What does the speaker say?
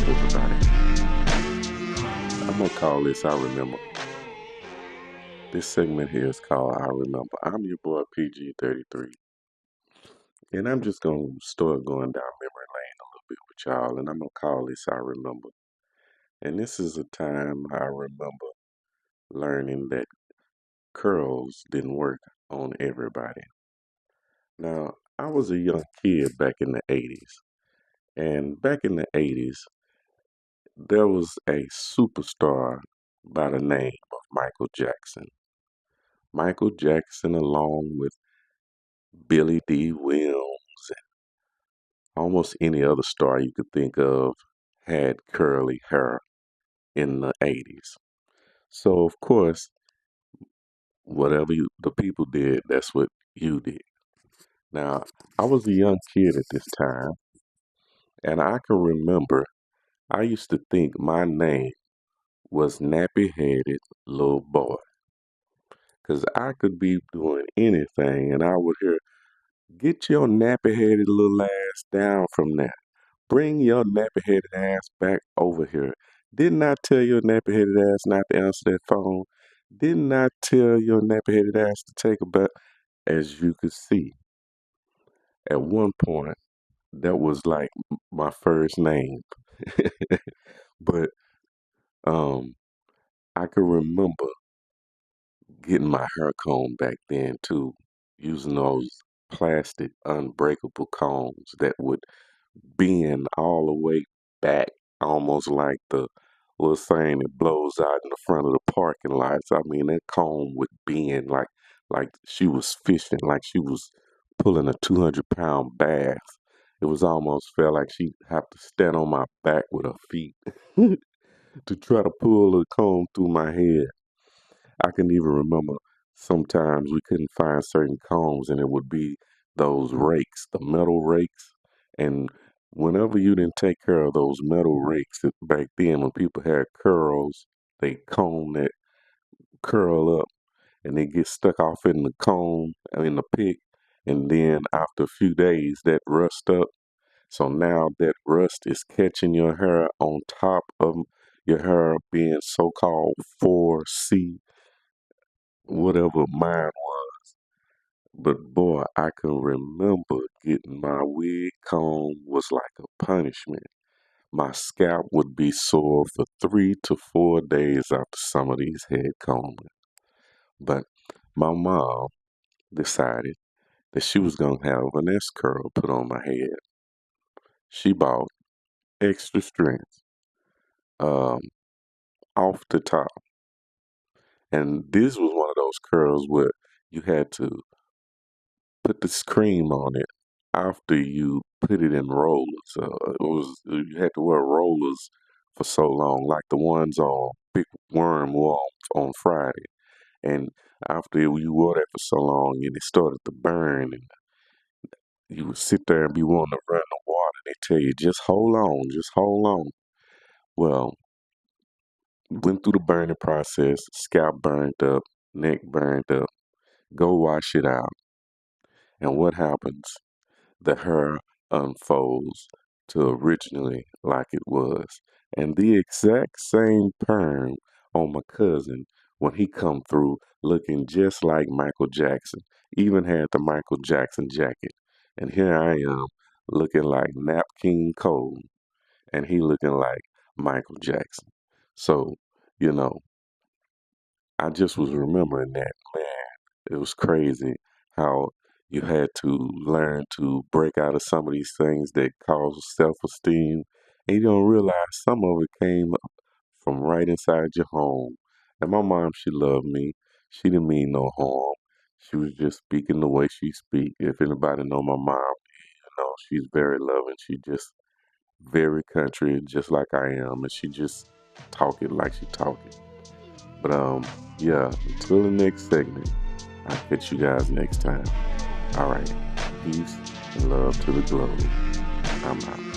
up, everybody? I'm gonna call this I Remember. This segment here is called I Remember. I'm your boy PG33, and I'm just gonna start going down memory lane a little bit with y'all, and I'm gonna call this I Remember. And this is a time I remember learning that curls didn't work on everybody. Now, I was a young kid back in the 80s, and back in the 80s, there was a superstar by the name of Michael Jackson. Michael Jackson, along with Billy D. Williams, and almost any other star you could think of, had curly hair in the 80s. So, of course, the people did, that's what you did. Now, I was a young kid at this time, and I can remember I used to think my name was Nappy Headed Little Boy, because I could be doing anything, and I would hear, "Get your nappy headed little ass down from there. Bring your nappy headed ass back over here. Didn't I tell your nappy headed ass not to answer that phone? Didn't I tell your nappy headed ass to take a bath?" As you could see, at one point, that was like my first name. But um, I can remember getting my hair combed back then too, using those plastic unbreakable combs that would bend all the way back, almost like the little thing that blows out in the front of the parking lots. I mean, that comb would bend like she was fishing, like she was pulling a 200-pound bass. It was almost felt like she'd have to stand on my back with her feet to try to pull the comb through my head. I can even remember sometimes we couldn't find certain combs, and it would be those rakes, the metal rakes. And whenever you didn't take care of those metal rakes back then, when people had curls, they comb that curl up and they get stuck off in the comb, in the pick. And then after a few days, that rust up. So now that rust is catching your hair on top of your hair being so-called 4C, whatever mine was. But boy, I can remember getting my wig combed was like a punishment. My scalp would be sore for 3 to 4 days after some of these head combing. But my mom decided that she was gonna have an S curl put on my head. She bought extra strength um, off the top, and this was one of those curls where you had to put this cream on it after you put it in rollers. You had to wear rollers for so long, like the ones on Big Worm wore on Friday. And after you wore that for so long, and it started to burn, and you would sit there and be wanting to run the water. They tell you, just hold on, just hold on. Well, went through the burning process, scalp burned up, neck burned up. Go wash it out. And what happens? The hair unfolds to originally like it was. And the exact same perm on my cousin when he come through looking just like Michael Jackson. Even had the Michael Jackson jacket. And here I am looking like Nat King Cole and he looking like Michael Jackson. So, you know, I just was remembering that, man, it was crazy how you had to learn to break out of some of these things that cause self-esteem, and you don't realize some of it came from right inside your home. And my mom, she loved me. She didn't mean no harm. She was just speaking the way she speak. If anybody know my mom, she's very loving. She just very country, just like I am, and she just talk it like she talk it. But yeah, until the next segment, I'll catch you guys next time. All right, peace and love to the globe. I'm out.